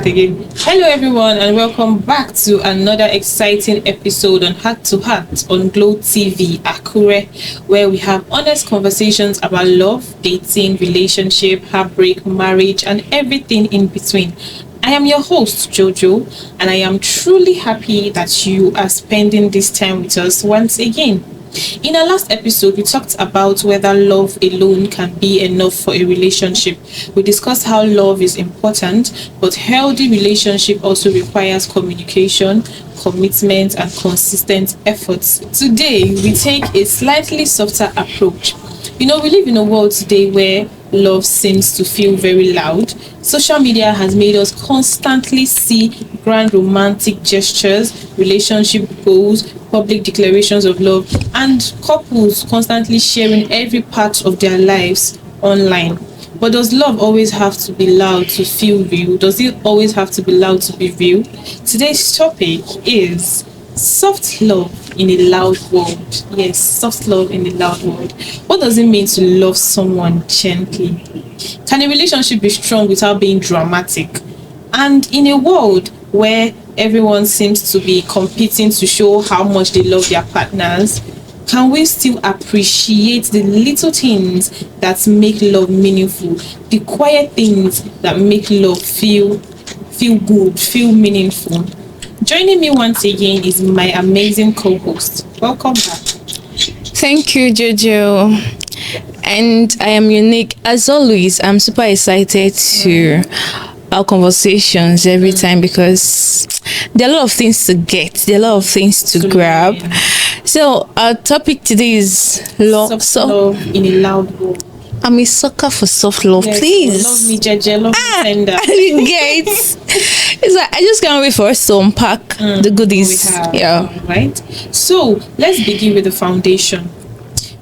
Again. Hello, everyone, and welcome back to another exciting episode on Heart to Heart on Glow TV Akure, where we have honest conversations about love, dating, relationship, heartbreak, marriage, and everything in between. I am your host, Jojo, and I am truly happy that you are spending this time with us once again. In our last episode, we talked about whether love alone can be enough for a relationship. We discussed how love is important, but healthy relationship also requires communication, commitment, and consistent efforts. Today, we take a slightly softer approach. We live in a world today where love seems to feel very loud. Social media has made us constantly see grand romantic gestures, relationship goals, public declarations of love, and couples constantly sharing every part of their lives online. But does love always have to be loud to feel real? Does it always have to be loud to be real? Today's topic is soft love in a loud world. Yes, soft love in a loud world. What does it mean to love someone gently? Can a relationship be strong without being dramatic? And in a world where everyone seems to be competing to show how much they love their partners, can we still appreciate the little things that make love meaningful, the quiet things that make love feel good, feel meaningful? Joining me once again is my amazing co-host. Welcome back. Thank you, Jojo. And I am unique. As always, I'm super excited to our conversations every time because there are a lot of things to get, there are a lot of things to grab. Yeah. So our topic today is love. Soft love in a loud world. I'm a sucker for soft love, Yes, please. love me, Jeje, love me, tender. I didn't get. It's like I just can't wait for us to unpack the goodies. We have, Yeah. right? So let's begin with the foundation.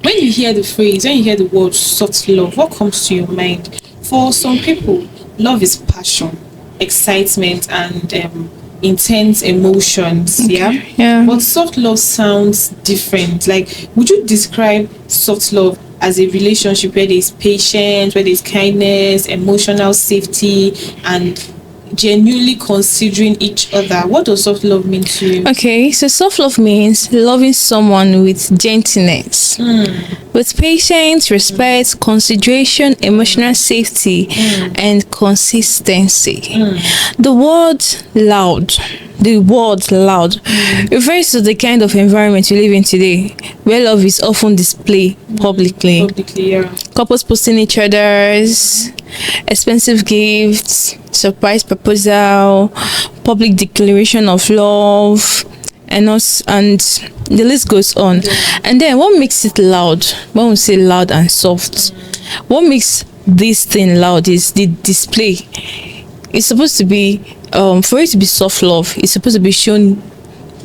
When you hear the phrase, when you hear the word soft love, what comes to your mind? For some people, love is passion, excitement, and intense emotions. Okay, Yeah. yeah. But soft love sounds different. Like, would you describe soft love as a relationship where there's patience, where there's kindness, emotional safety, and genuinely considering each other? What does soft love mean to you? Okay, so soft love means loving someone with gentleness, with patience, respect, consideration, emotional safety, and consistency. The word loud refers to the kind of environment we live in today, where love is often displayed publicly. Publicly, yeah. Couples posting each other's expensive gifts, surprise proposal, public declaration of love, and the list goes on. And then what makes it loud? When we say loud and soft, what makes this thing loud is the display. It's supposed to be for it to be soft love, it's supposed to be shown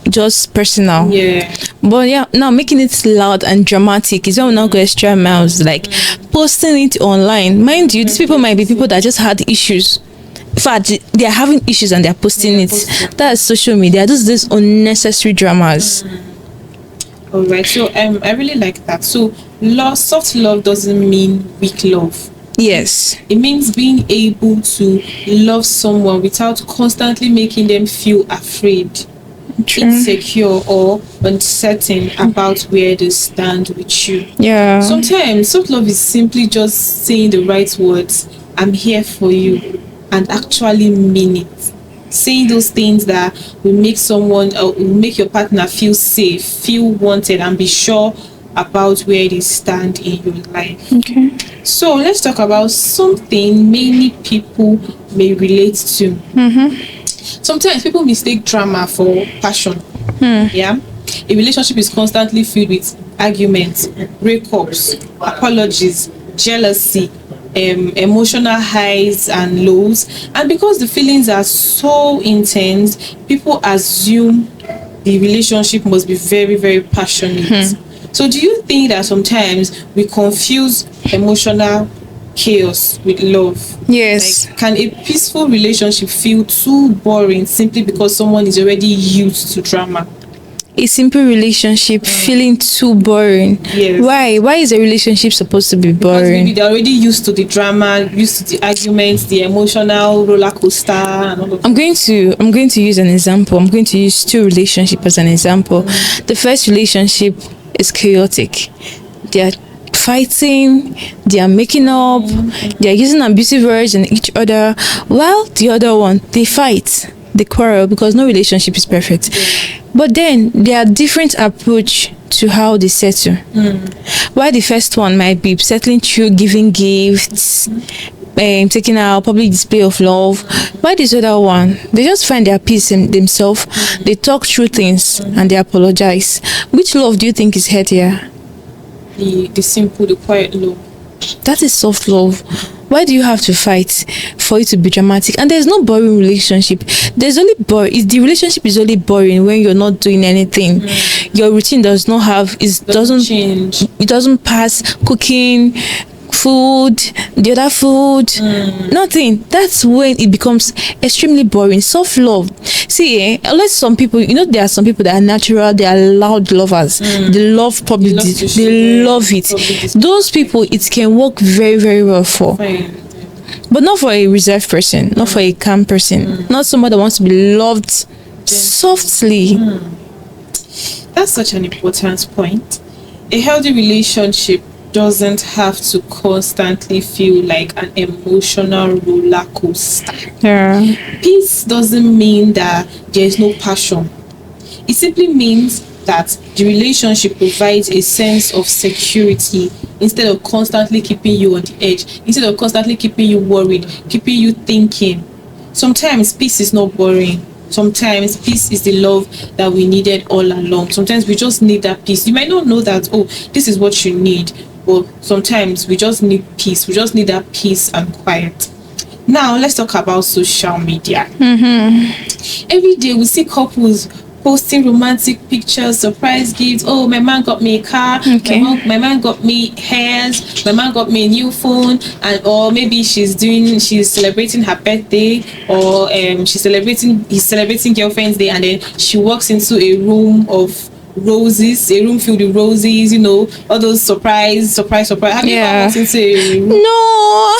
just personal. Yeah. But yeah, now making it loud and dramatic is when we now go extra miles, like posting it online. Mind you, these people might be people that just had issues. In fact, they are having issues and they are posting it. That's social media. These unnecessary dramas. All right. So I really like that. So soft love doesn't mean weak love. Yes. It means being able to love someone without constantly making them feel afraid, True. insecure, or uncertain about where they stand with you. Yeah. Sometimes soft love is simply just saying the right words, I'm here for you, and actually mean it. Saying those things that will make will make your partner feel safe, feel wanted, and be sure about where they stand in your life. Okay. So let's talk about something many people may relate to. Sometimes people mistake drama for passion. Yeah, a relationship is constantly filled with arguments, breakups, apologies, jealousy, emotional highs and lows, and because the feelings are so intense, people assume the relationship must be very, very passionate. So do you think that sometimes we confuse emotional chaos with love? Yes. Like, can a peaceful relationship feel too boring simply because someone is already used to drama? a simple relationship feeling too boring. Yes. Why is a relationship supposed to be Because maybe boring? they're already used to the drama, used to the arguments, the emotional roller coaster, and all of that. I'm going to use an example. I'm going to use two relationships as an example. The first relationship is chaotic. They are fighting, they are making up, they are using abusive words on each other, while the other one, they fight, they quarrel, because no relationship is perfect. But then there are different approach to how they settle. While the first one might be settling through giving gifts, taking out public display of love, while this other one, they just find their peace in themselves, they talk through things and they apologize. Which love do you think is healthier? The simple, the quiet love. That is soft love. Why do you have to fight for it to be dramatic? And there's no boring relationship. There's only the relationship is only boring when you're not doing anything. Your routine does not have doesn't change. It doesn't pass cooking, food, the other food, nothing. That's when it becomes extremely boring. Soft love. See, unless some people, there are some people that are natural, they are loud lovers. They love public, they love it. Those people, it can work very, very well for. Fine. But not for a reserved person, not for a calm person, not someone that wants to be loved softly. That's such an important point. A healthy relationship doesn't have to constantly feel like an emotional roller coaster. Yeah. Peace doesn't mean that there is no passion. It simply means that the relationship provides a sense of security instead of constantly keeping you on the edge, instead of constantly keeping you worried, keeping you thinking. Sometimes peace is not boring. Sometimes peace is the love that we needed all along. Sometimes we just need that peace. You might not know that, this is what you need, but sometimes we just need peace. We just need that peace and quiet. Now, let's talk about social media. Every day we see couples posting romantic pictures, surprise gifts. Oh, my man got me a car. Okay. My man got me hairs. My man got me a new phone, or maybe she's celebrating her birthday, or he's celebrating girlfriend's day, and then she walks into a room of roses, a room filled with roses, all those surprise. Have you ever walked into a room? No.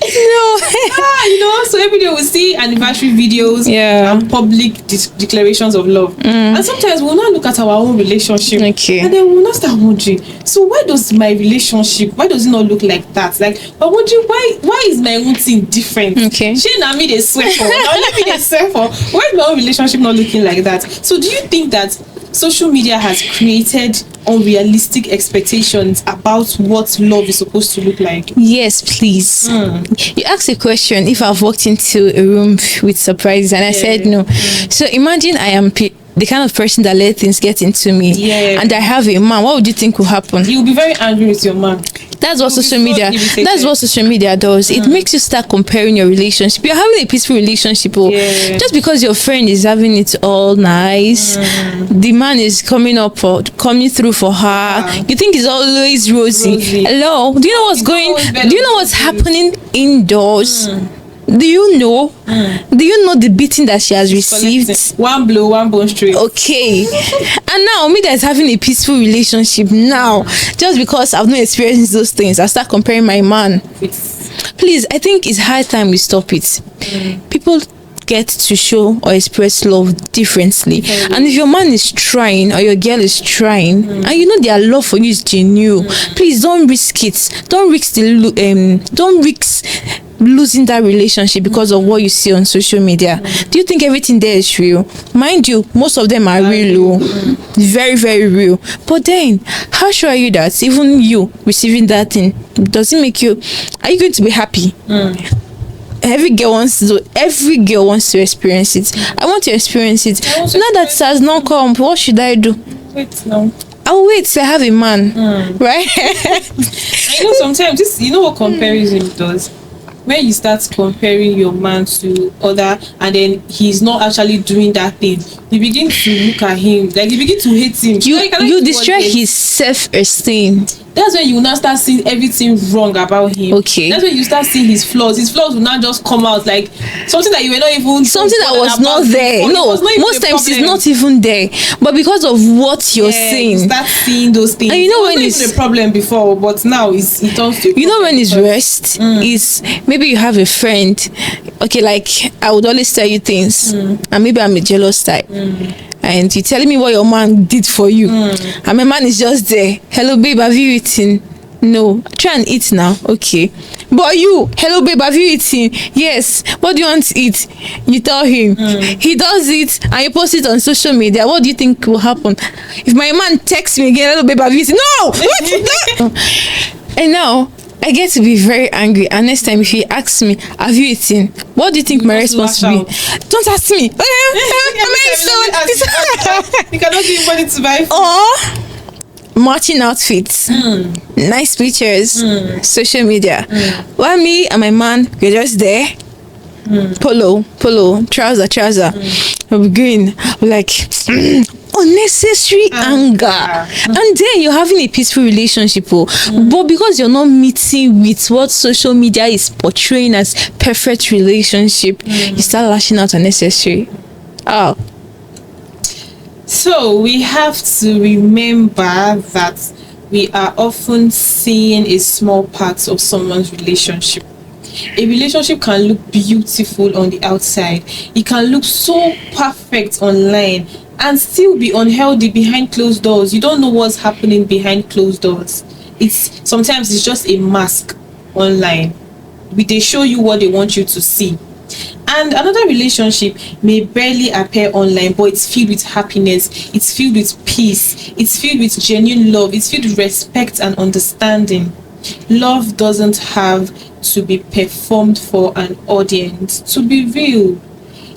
No. So every day we see anniversary videos and public declarations of love, and sometimes we'll not look at our own relationship, and then we'll not start wondering, so why does my relationship, why does it not look like that? Like, but wondering why is my own thing different? She na me dey swear for, why is my own relationship not looking like that? So do you think that social media has created unrealistic expectations about what love is supposed to look like? Yes, please. You asked a question if I've walked into a room with surprises, and I said no. So imagine I am the kind of person that let things get into me, and I have a man. What would you think will happen? You'll be very angry with your man. That's what social media. That's what social media does. It makes you start comparing your relationship. You're having a peaceful relationship, just because your friend is having it all nice. The man is coming through for her. You think it's always rosy. Hello, do you know what's going? Do you know what's happening indoors? Do you know? Do you know the beating that she has received? One blow, one bone straight. Okay. And now me that's having a peaceful relationship now, just because I've not experienced those things, I start comparing my man. Please, I think it's high time we stop it. People get to show or express love differently, and if your man is trying or your girl is trying, and their love for you is genuine, please don't risk it. Don't risk losing that relationship because of what you see on social media. Do you think everything there is real? Mind you, most of them are real, very, very real. But then, how sure are you that even you receiving that thing, does it make you, are you going to be happy? Every girl wants to experience it. I want to experience it. Now that it has not come, what should I do? Wait now. I'll wait till I have a man, right? Sometimes what comparison does? When you start comparing your man to other, and then he's not actually doing that thing, you begin to look at him, like you begin to hate him. You destroy his self-esteem. that's when you will now start seeing everything wrong about him. Okay. That's when you start seeing his flaws. His flaws will now just come out like something that you were not even something that was not there. before. No, most times it's not even there, but because of what you're You seeing, start seeing those things. and you know it when wasn't it's even a problem before, but now it turns to a you know problem when it's because- rest is maybe you have a friend, okay, like I would always tell you things, and maybe I'm a jealous type, and you telling me what your man did for you, and my man is just there. Hello babe, have you eaten? No. Try and eat now. Okay. But you, hello babe, have you eaten? Yes. What do you want to eat? You tell him. He does it and you post it on social media. What do you think will happen? If my man texts me again, hello babe, have you eaten? No! What is that? And now I get to be very angry, and next time if he asks me, have you eaten? What do you think my just response lash will be? Don't ask me. You cannot give money to buy food. Or matching outfits, nice pictures, social media. While me and my man, we're just there. Polo, trouser. We're going, we're like unnecessary anger. And then you're having a peaceful relationship, but because you're not meeting with what social media is portraying as perfect relationship, you start lashing out unnecessary. Oh. So we have to remember that we are often seeing a small part of someone's relationship. A relationship can look beautiful on the outside. It can look so perfect online and still be unhealthy behind closed doors. You don't know what's happening behind closed doors. Sometimes it's just a mask online. They show you what they want you to see. And another relationship may barely appear online, but it's filled with happiness, it's filled with peace, it's filled with genuine love, it's filled with respect and understanding. Love doesn't have to be performed for an audience to be real.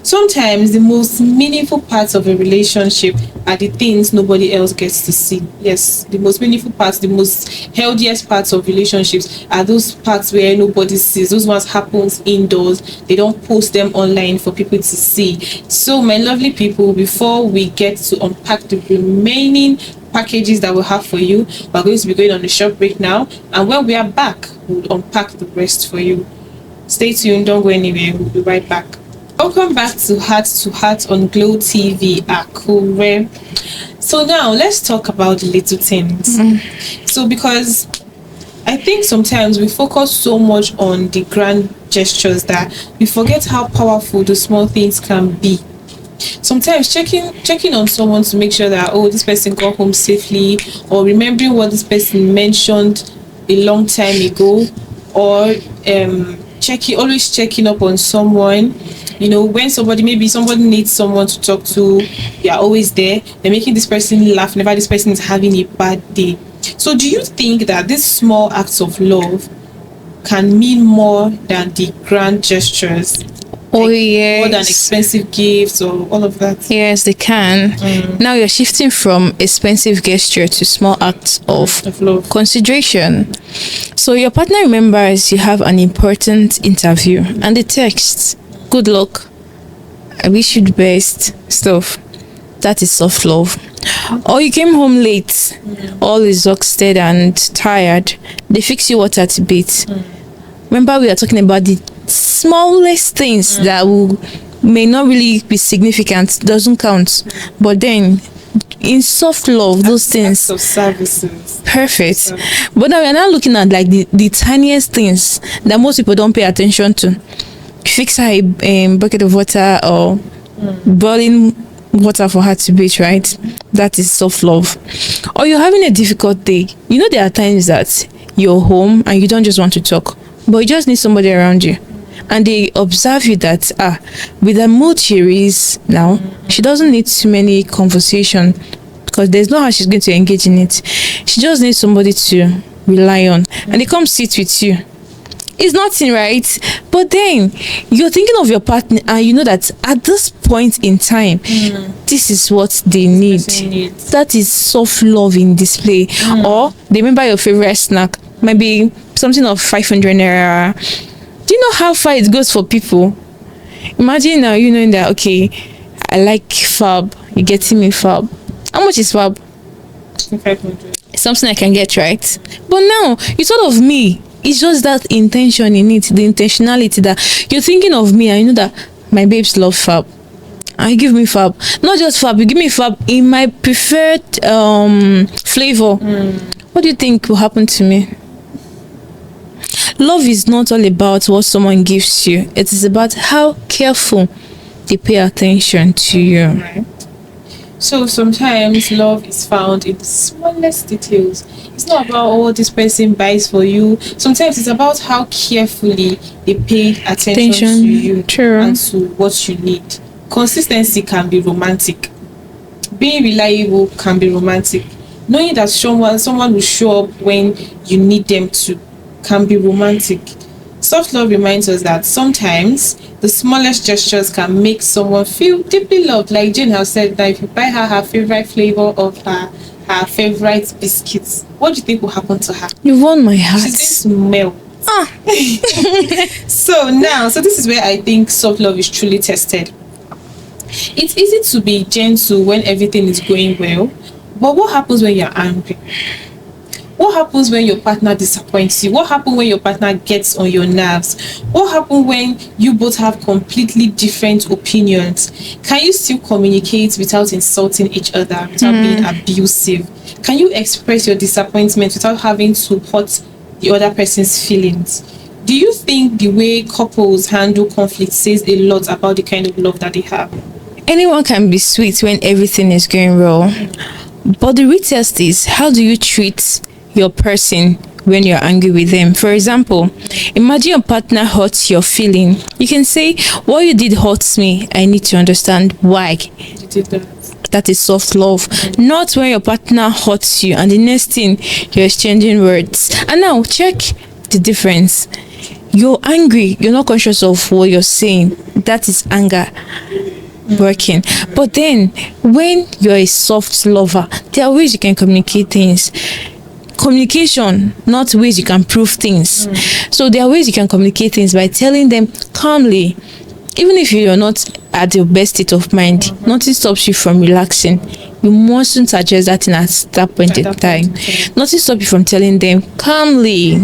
Sometimes the most meaningful parts of a relationship are the things nobody else gets to see. Yes, the most meaningful parts, the most healthiest parts of relationships are those parts where nobody sees. Those ones happens indoors. They don't post them online for people to see. So my lovely people, before we get to unpack the remaining packages that we have for you, we're going to be going on a short break now, and when we are back, we'll unpack the rest for you. Stay tuned, don't go anywhere, we'll be right back. Welcome back to Heart on Glow TV Akure. So now let's talk about the little things. So because I think sometimes we focus so much on the grand gestures that we forget how powerful the small things can be. Sometimes checking on someone to make sure that this person got home safely, or remembering what this person mentioned a long time ago, or always checking up on someone. When somebody needs someone to talk to, you're always there. They're making this person laugh whenever this person is having a bad day. So do you think that these small acts of love can mean more than the grand gestures? Yes. More than expensive gifts or all of that? Yes, they can. Now you're shifting from expensive gesture to small acts of love. Consideration. So your partner remembers you have an important interview and the text, good luck, I wish you the best, stuff. That is soft love. Or you came home late, all exhausted and tired, they fix you water to bathe. Remember, we are talking about the smallest things that may not really be significant, doesn't count, but then in soft love, those things, acts of services, perfect. But now we are now looking at like the tiniest things that most people don't pay attention to. Fix her a bucket of water, or boiling water for her to bathe, right? That is soft love. Or you're having a difficult day. There are times that you're home and you don't just want to talk, but you just need somebody around you, and they observe you that with the mood she is now, she doesn't need too many conversation, because there's no how she's going to engage in it. She just needs somebody to rely on, and they come sit with you. It's nothing, right? But then you're thinking of your partner, and you know that at this point in time, this is what they need. That is soft love in display. Or they remember your favorite snack, maybe something of 500 naira. Do you know how far it goes for people? Imagine now you knowing that, okay, I like Fab, you're getting me Fab. How much is Fab? 500. something I can get, right? But now you thought of me. It's just that intention in it, the intentionality that you're thinking of me. I know that my babes love fab. And you give me fab. Not just fab, you give me fab in my preferred flavor. What do you think will happen to me? Love is not all about what someone gives you. It is about how careful they pay attention to you. Right. So sometimes love is found in the smallest details. It's not about what this person buys for you. Sometimes it's about how carefully they paid attention to you True. and to what you need. Consistency can be romantic. Being reliable can be romantic. Knowing that someone will show up when you need them to can be romantic. Soft love reminds us that sometimes the smallest gestures can make someone feel deeply loved. Like Jane has said, that if you buy her favorite flavor of her favorite biscuits, what do you think will happen to her? You won my heart. She's going to melt. So this is where I think soft love is truly tested. It's easy to be gentle when everything is going well, but what happens when you're angry? What happens when your partner disappoints you? What happens when your partner gets on your nerves? What happens when you both have completely different opinions? Can you still communicate without insulting each other, without being abusive? Can you express your disappointment without having to hurt the other person's feelings? Do you think the way couples handle conflict says a lot about the kind of love that they have? Anyone can be sweet when everything is going well. But the real test is, how do you treat your person when you're angry with them? For example, imagine your partner hurts your feeling. You can say, what you did hurts me. I need to understand why. You did that. That is soft love. Not when your partner hurts you and the next thing you're exchanging words. And now check the difference. You're angry, you're not conscious of what you're saying. That is anger working. But then when you're a soft lover, there are ways you can communicate things. Communication, not ways you can prove things. So there are ways you can communicate things by telling them calmly. Even if you're not at your best state of mind, nothing stops you from relaxing. You mustn't suggest that thing at that point in time. Nothing stops you from telling them calmly.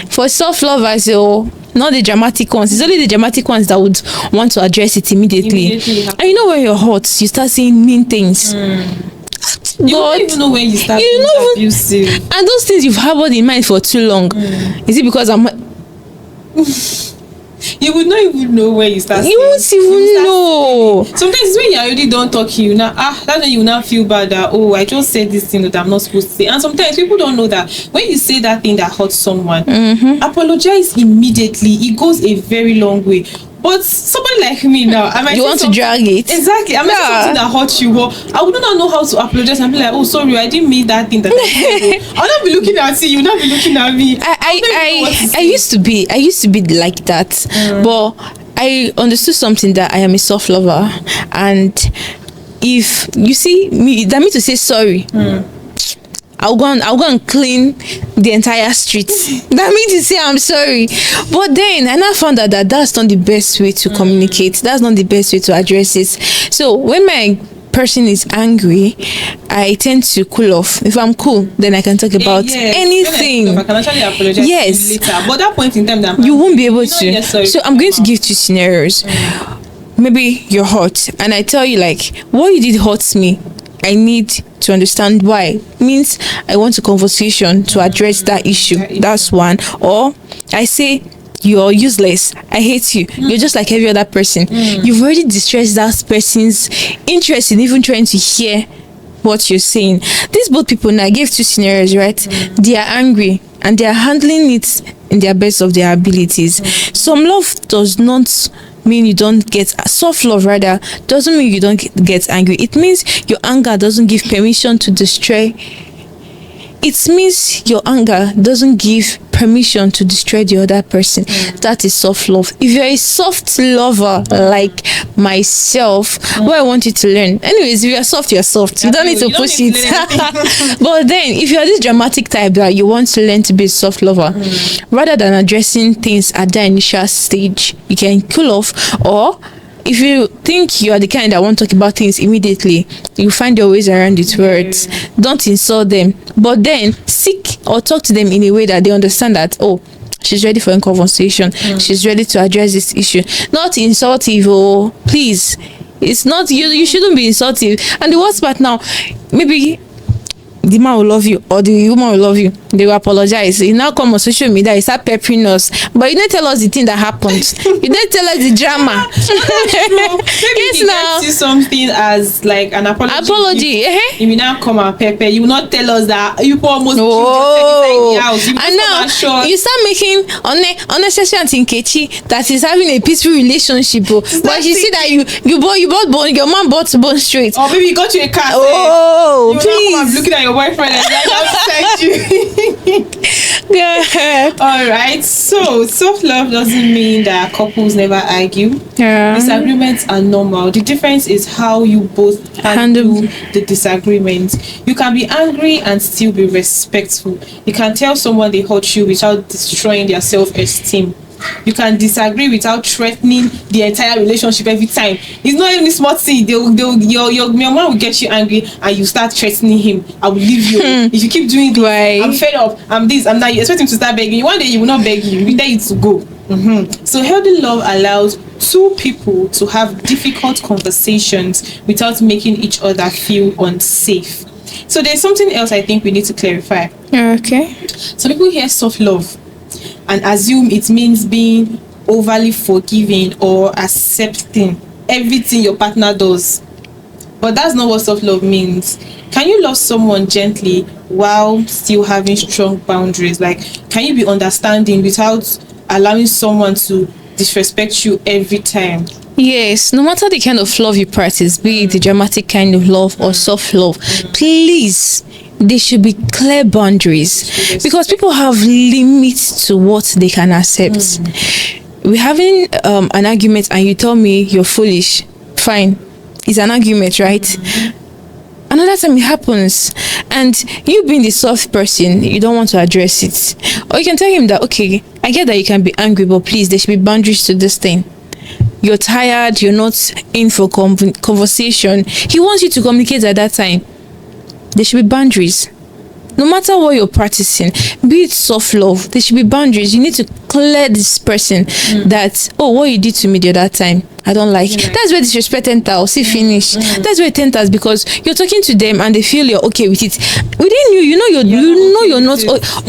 For soft lovers, not the dramatic ones. It's only the dramatic ones that would want to address it immediately. And you know when you're hot, you start saying mean things. You don't even know when you start being abusive. And those things you've harbored in mind for too long. Is it because I'm... You would not even know where you start. You won't even know. Sometimes when you already done talking, you now that's when you now feel bad that I just said this thing that I'm not supposed to say. And sometimes people don't know that when you say that thing that hurts someone, apologize immediately. It goes a very long way. But somebody like me now, I might you want to drag it. Exactly. I might say something that hurt you, but I would not know how to apologize and be like, sorry, I didn't mean that thing that I said. I'll not be looking at you, you'll not be looking at me. I used to be like that. But I understood something, that I am a soft lover, and if you see me, that means to say sorry. I'll go and clean the entire street. That means to say I'm sorry. But then I now found out that that's not the best way to communicate. That's not the best way to address it. So when my person is angry, I tend to cool off. If I'm cool, then I can talk about anything. I can actually apologize yes. later. But that point in time, that you won't be able to. So I'm going to give 2 scenarios. Maybe you're hot, and I tell you like, what you did hurts me. I need to understand why. Means I want a conversation to address that issue. That's one. Or I say, you're useless. I hate you. You're just like every other person. You've already distressed that person's interest in even trying to hear what you're saying. These both people, now I gave 2 scenarios, right? They are angry and they are handling it in their best of their abilities. Some love does not mean you don't get soft love, rather doesn't mean you don't get angry. It means your anger doesn't give permission to destroy. It means your anger doesn't give permission to destroy the other person. That is soft love. If you're a soft lover like myself, what I want you to learn, anyways, if you're soft, you're soft. You don't need to push it. But then if you're this dramatic type that you want to learn to be a soft lover, rather than addressing things at the initial stage, you can cool off, or if you think you are the kind that won't talk about things immediately, you find your ways around it words. Don't insult them, but then seek or talk to them in a way that they understand that, oh, she's ready for a conversation. She's ready to address this issue. Not insultive, oh, please. It's not you. You shouldn't be insultive. And the worst part now, maybe the man will love you or the woman will love you. They will apologize. You now come on social media, you start peppering us, but you don't tell us the thing that happened. You don't tell us the drama. Maybe Yes, you now. see something as like an apology. Apology. You will now come and pepper. You will not tell us that you almost killed Oh, yourself inside the house. You will and just come now and show us. you start making unnecessary and Nkechi that is having a peaceful relationship, oh. But you see that you bought bone, your man bought bone straight. Or maybe you got you a car. Oh, you will now come and be please. looking at your boyfriend and like outside you. Go ahead. All right. So self-love doesn't mean that couples never argue. Yeah. Disagreements are normal. The difference is how you both handle the disagreement. You can be angry and still be respectful. You can tell someone they hurt you without destroying their self-esteem. You can disagree without threatening the entire relationship every time. It's not even small thing. Your man will get you angry and you start threatening him. I will leave you. If you keep doing this, Right. I'm fed up. I'm this. I'm that. You expect him to start begging you. One day he will not beg you. You tell you to go. So healthy love allows two people to have difficult conversations without making each other feel unsafe. So there's something else I think we need to clarify. Okay. Some people hear soft love and assume it means being overly forgiving or accepting everything your partner does. But that's not what soft love means. Can you love someone gently while still having strong boundaries? Like, can you be understanding without allowing someone to disrespect you every time? Yes, no matter the kind of love you practice, be it the dramatic kind of love or soft love, please, there should be clear boundaries, because people have limits to what they can accept. We're having an argument and you tell me you're foolish. Fine, it's an argument, right? Another time it happens and you being the soft person, you don't want to address it, or you can tell him that, okay, I get that you can be angry, but please, there should be boundaries to this thing. You're tired, you're not in for conversation. He wants you to communicate at that time. There should be boundaries. No matter what you're practicing, be it soft love, there should be boundaries. You need to clear this person that, oh, what you did to me the other time, I don't like. That's where disrespect enters. See, finish. That's where it enters, because you're talking to them and they feel you're okay with it. Within you, you know you're not.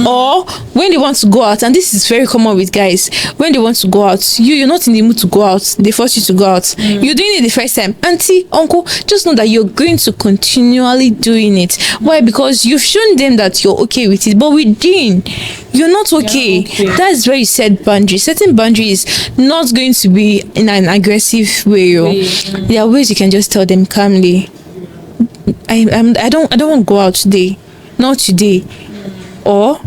Or when they want to go out, and this is very common with guys, when they want to go out, you're not in the mood to go out. They force you to go out. You're doing it the first time. Auntie, uncle, just know that you're going to continually doing it. Why? Because you've shown them that you're okay with it, but within you're not okay. That's where you set boundaries. Setting boundaries is not going to be in an aggressive way. There are ways you can just tell them calmly, I don't want to go out today, not today. Or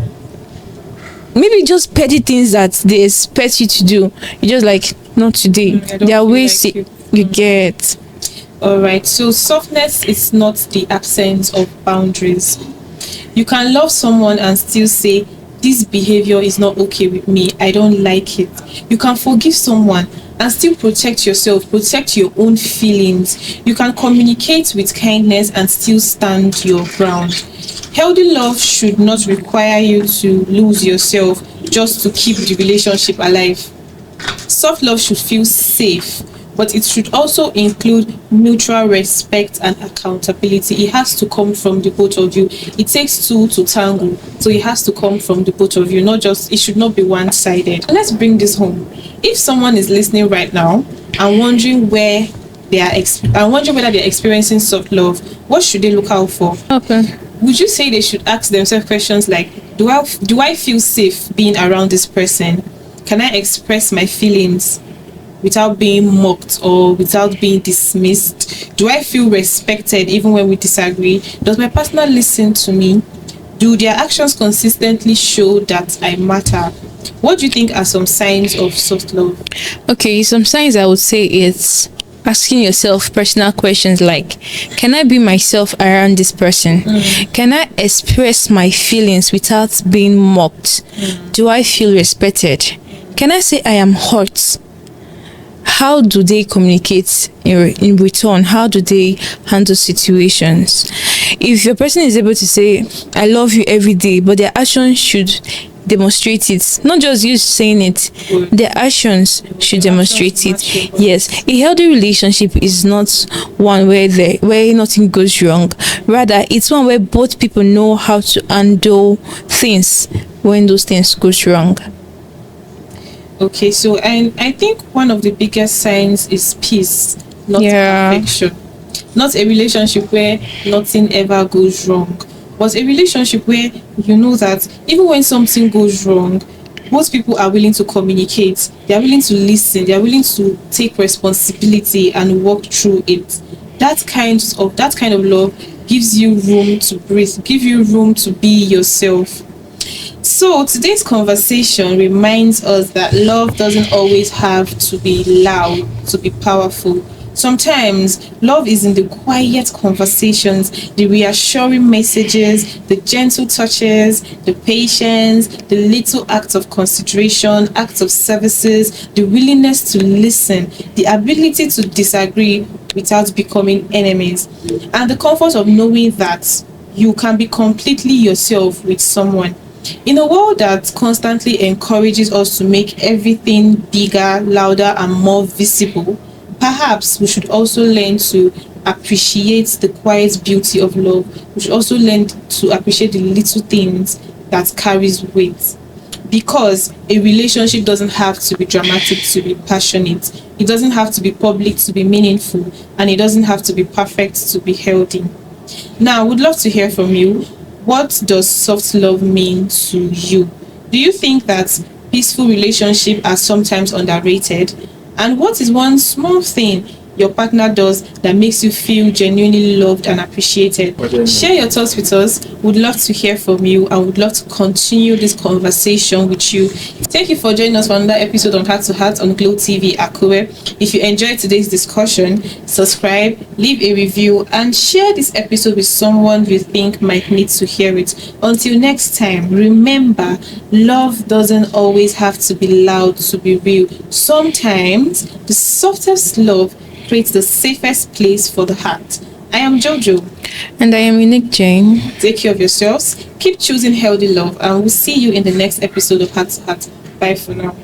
maybe just petty things that they expect you to do, you just like, not today. There are ways like you get. All right, so softness is not the absence of boundaries. You can love someone and still say, this behavior is not okay with me, I don't like it. You can forgive someone and still protect yourself, protect your own feelings. You can communicate with kindness and still stand your ground. Healthy love should not require you to lose yourself just to keep the relationship alive. Soft love should feel safe, but it should also include mutual respect and accountability. It has to come from the both of you. It takes two to tango, so it has to come from the both of you, not just, it should not be one-sided. Let's bring this home. If someone is listening right now and wondering where they are whether they're experiencing soft love, what should they look out for? Okay. Would you say they should ask themselves questions like, do I feel safe being around this person? Can I express my feelings without being mocked or without being dismissed? Do I feel respected even when we disagree? Does my partner listen to me? Do their actions consistently show that I matter? What do you think are some signs of soft love? Okay, some signs I would say is asking yourself personal questions like, can I be myself around this person? Can I express my feelings without being mocked? Do I feel respected? Can I say I am hurt? how do they communicate in return? How do they handle situations? If your person is able to say I love you every day, but their actions should demonstrate it, not just you saying it, their actions should demonstrate it. Yes, a healthy relationship is not one where nothing goes wrong. Rather, it's one where both people know how to handle things when those things goes wrong. Okay, so and I think one of the biggest signs is peace, not Yeah. perfection. Not a relationship where nothing ever goes wrong, but a relationship where you know that even when something goes wrong, most people are willing to communicate, they are willing to listen, they are willing to take responsibility and work through it. That kind of love gives you room to breathe, give you room to be yourself. So, today's conversation reminds us that love doesn't always have to be loud, to be powerful. Sometimes love is in the quiet conversations, the reassuring messages, the gentle touches, the patience, the little acts of consideration, acts of services, the willingness to listen, the ability to disagree without becoming enemies, and the comfort of knowing that you can be completely yourself with someone. In a world that constantly encourages us to make everything bigger, louder, and more visible, perhaps we should also learn to appreciate the quiet beauty of love. We should also learn to appreciate the little things that carries weight. Because a relationship doesn't have to be dramatic to be passionate. It doesn't have to be public to be meaningful, and it doesn't have to be perfect to be healthy. Now, I would love to hear from you. What does soft love mean to you? Do you think that peaceful relationships are sometimes underrated? And what is one small thing your partner does that makes you feel genuinely loved and appreciated? Share your thoughts with us. Would love to hear from you. I would love to continue this conversation with you. Thank you for joining us for another episode on Heart to Heart on Glow TV Akure. If you enjoyed today's discussion, subscribe, leave a review, and share this episode with someone you think might need to hear it. Until next time, remember, love doesn't always have to be loud to be real. Sometimes the softest love creates the safest place for the heart. I am Jojo. And I am Unique Jane. Take care of yourselves, keep choosing healthy love, and we'll see you in the next episode of Heart to Heart. Bye for now.